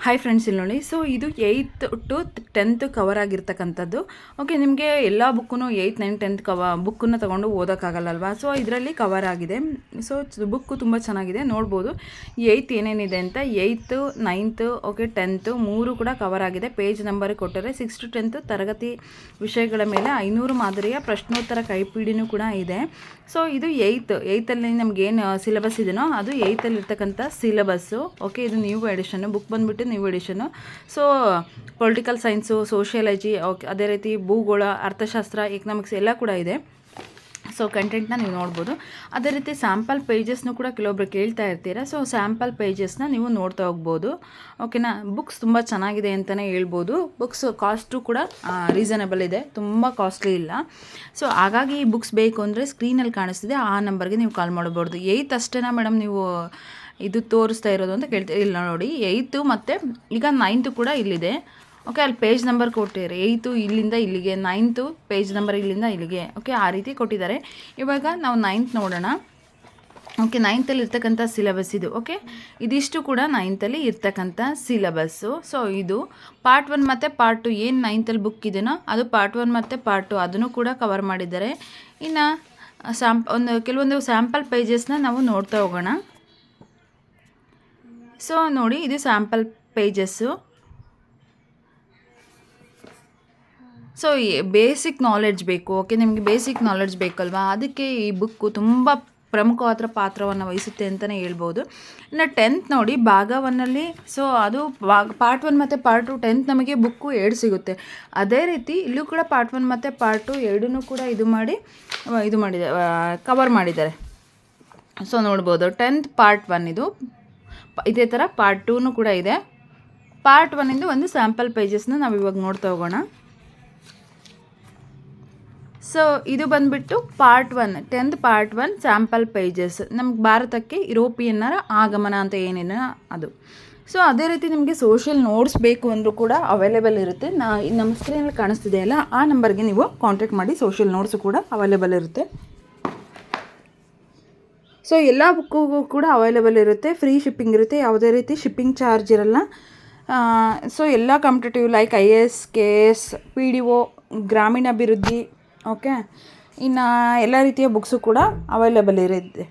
Hi friends, ಇಲ್ಲಿ ನೋಡಿ. So ಇದು 8th to 10th ಕವರ್ ಆಗಿರ್ತಕ್ಕಂಥದ್ದು. ಓಕೆ, ನಿಮಗೆ ಎಲ್ಲ ಬುಕ್ಕೂ 8, 9, 10th ಬುಕ್ಕನ್ನು ತೊಗೊಂಡು ಓದೋಕ್ಕಾಗಲ್ಲಲ್ವಾ. ಸೊ ಇದರಲ್ಲಿ ಕವರ್ ಆಗಿದೆ. ಸೊ ಬುಕ್ಕು ತುಂಬ ಚೆನ್ನಾಗಿದೆ, ನೋಡ್ಬೋದು 8th ಏನೇನಿದೆ ಅಂತ. 8th, 9th, ಓಕೆ 10th ಮೂರು ಕೂಡ ಕವರ್ ಆಗಿದೆ. ಪೇಜ್ ನಂಬರ್ ಕೊಟ್ಟರೆ 6 to 10th ತರಗತಿ ವಿಷಯಗಳ ಮೇಲೆ 500 ಮಾದರಿಯ ಪ್ರಶ್ನೋತ್ತರ ಕೈಪಿಡಿನೂ ಕೂಡ ಇದೆ. ಸೊ ಇದು 8th ನಮಗೇನು ಸಿಲೆಬಸ್ ಇದೆಯೋ ಅದು 8th ಇರ್ತಕ್ಕಂಥ ಸಿಲೆಬಸ್ಸು. ಓಕೆ, ಇದು ನ್ಯೂ ಎಡಿಷನ್ನು, ಬುಕ್ ಬಂದುಬಿಟ್ಟು new edition. So political science, sociology, okay, ಅದೇ ರೀತಿ ಭೂಗೋಳ, ಅರ್ಥಶಾಸ್ತ್ರ, ಎಕನಾಮಿಕ್ಸ್ ಎಲ್ಲ ಕೂಡ ಇದೆ. ಸೊ ಕಂಟೆಂಟ್ನ ನೀವು ನೋಡ್ಬೋದು. ಅದೇ ರೀತಿ ಸ್ಯಾಂಪಲ್ ಪೇಜಸ್ನೂ ಕೂಡ ಕೆಲವೊಬ್ರು ಕೇಳ್ತಾ ಇರ್ತೀರ. ಸೊ ಸ್ಯಾಂಪಲ್ ಪೇಜಸ್ನ ನೀವು ನೋಡ್ತಾ ಹೋಗ್ಬೋದು. ಓಕೆನಾ. ಬುಕ್ಸ್ ತುಂಬ ಚೆನ್ನಾಗಿದೆ ಅಂತಲೇ ಹೇಳ್ಬೋದು. ಬುಕ್ಸ್ ಕಾಸ್ಟು ಕೂಡ ರೀಸನಬಲ್ ಇದೆ, ತುಂಬ ಕಾಸ್ಟ್ಲಿ ಇಲ್ಲ. ಸೊ ಹಾಗಾಗಿ ಈ ಬುಕ್ಸ್ ಬೇಕು ಅಂದರೆ ಸ್ಕ್ರೀನಲ್ಲಿ ಕಾಣಿಸ್ತಿದೆ, ಆ ನಂಬರ್ಗೆ ನೀವು ಕಾಲ್ ಮಾಡ್ಬೋದು. 8th ಅಷ್ಟೇನಾ ಮೇಡಮ್ ನೀವು ಇದು ತೋರಿಸ್ತಾ ಇರೋದು ಅಂತ ಕೇಳ್ತೀವಿ. ಇಲ್ಲ ನೋಡಿ, 8th ಮತ್ತು ಈಗ 9th ಕೂಡ ಇಲ್ಲಿದೆ. ಓಕೆ, ಅಲ್ಲಿ ಪೇಜ್ ನಂಬರ್ ಕೊಟ್ಟಿದ್ದಾರೆ. 8th ಇಲ್ಲಿಂದ ಇಲ್ಲಿಗೆ, 9th ಪೇಜ್ ನಂಬರ್ ಇಲ್ಲಿಂದ ಇಲ್ಲಿಗೆ. ಓಕೆ, ಆ ರೀತಿ ಕೊಟ್ಟಿದ್ದಾರೆ. ಇವಾಗ ನಾವು 9th ನೋಡೋಣ. ಓಕೆ, 9th ಇರ್ತಕ್ಕಂಥ ಸಿಲೆಬಸ್ ಇದು. ಓಕೆ, ಇದಿಷ್ಟು ಕೂಡ 9th ಇರ್ತಕ್ಕಂಥ ಸಿಲೆಬಸ್ಸು. ಸೊ ಇದು ಪಾರ್ಟ್ 1 ಮತ್ತು ಪಾರ್ಟ್ 2 ಏನು 9th ಬುಕ್ ಇದೆಯೋ ಅದು ಪಾರ್ಟ್ 1 ಮತ್ತು ಪಾರ್ಟ್ 2 ಅದನ್ನು ಕೂಡ ಕವರ್ ಮಾಡಿದ್ದಾರೆ. ಇನ್ನು ಕೆಲವೊಂದು ಸ್ಯಾಂಪಲ್ ಪೇಜಸ್ನ ನಾವು ನೋಡ್ತಾ ಹೋಗೋಣ. ಸೊ ನೋಡಿ, ಇದು sample pages. So basic knowledge ಬೇಕು. ಓಕೆ, ನಿಮಗೆ ಬೇಸಿಕ್ ನಾಲೆಡ್ಜ್ ಬೇಕಲ್ವಾ, ಅದಕ್ಕೆ ಈ ಬುಕ್ಕು ತುಂಬ ಪ್ರಮುಖವಾದ ಪಾತ್ರವನ್ನು ವಹಿಸುತ್ತೆ ಅಂತಲೇ ಹೇಳ್ಬೋದು. ಇನ್ನು 10th ನೋಡಿ, ಭಾಗ 1ಅಲ್ಲಿ ಸೊ ಅದು ಪಾರ್ಟ್ 1 ಮತ್ತು ಪಾರ್ಟ್ 2 10th ನಮಗೆ ಬುಕ್ಕು 2 ಸಿಗುತ್ತೆ. ಅದೇ ರೀತಿ ಇಲ್ಲೂ ಕೂಡ ಪಾರ್ಟ್ 1 ಮತ್ತು ಪಾರ್ಟ್ 2 ಎರಡನ್ನೂ ಕೂಡ ಇದು ಮಾಡಿದೆ ಕವರ್ ಮಾಡಿದ್ದಾರೆ. ಸೊ ನೋಡ್ಬೋದು 10th ಪಾರ್ಟ್ 1 ಇದು, ಇದೇ ಥರ ಪಾರ್ಟ್ 2ನೂ ಕೂಡ ಇದೆ. ಪಾರ್ಟ್ 1ಇಂದು ಒಂದು ಸ್ಯಾಂಪಲ್ ಪೇಜಸ್ನ ನಾವು ಇವಾಗ ನೋಡ್ತಾ ಹೋಗೋಣ. ಸೊ ಇದು ಬಂದುಬಿಟ್ಟು part 1, 10th part 1 sample pages. ನಮ್ಗೆ ಭಾರತಕ್ಕೆ ಯುರೋಪಿಯನ್ನರ ಆಗಮನ ಅಂತ ಏನೇನೋ ಅದು. ಸೊ ಅದೇ ರೀತಿ ನಿಮಗೆ ಸೋಷಿಯಲ್ ನೋಟ್ಸ್ ಬೇಕು ಅಂದರೂ ಕೂಡ ಅವೈಲೇಬಲ್ ಇರುತ್ತೆ. ನಮ್ಮ ಸ್ಕ್ರೀನಲ್ಲಿ ಕಾಣಿಸ್ತಿದೆಯಲ್ಲ, ಆ ನಂಬರ್ಗೆ ನೀವು ಕಾಂಟ್ಯಾಕ್ಟ್ ಮಾಡಿ. ಸೋಷಿಯಲ್ ನೋಟ್ಸು ಕೂಡ ಅವೈಲೇಬಲ್ ಇರುತ್ತೆ. ಸೊ ಎಲ್ಲ ಬುಕ್ಕಿಗೂ ಕೂಡ ಅವೈಲೇಬಲ್ ಇರುತ್ತೆ. ಫ್ರೀ ಶಿಪ್ಪಿಂಗ್ ಇರುತ್ತೆ, ಯಾವುದೇ ರೀತಿ ಶಿಪ್ಪಿಂಗ್ ಚಾರ್ಜ್ ಇರಲ್ಲ. ಸೊ ಎಲ್ಲ competitive like IAS, KS, PDO, ಗ್ರಾಮೀಣಾಭಿವೃದ್ಧಿ, ಓಕೆ, ಇನ್ನು ಎಲ್ಲ ರೀತಿಯ ಬುಕ್ಸು ಕೂಡ ಅವೈಲೇಬಲ್ ಇರುತ್ತೆ.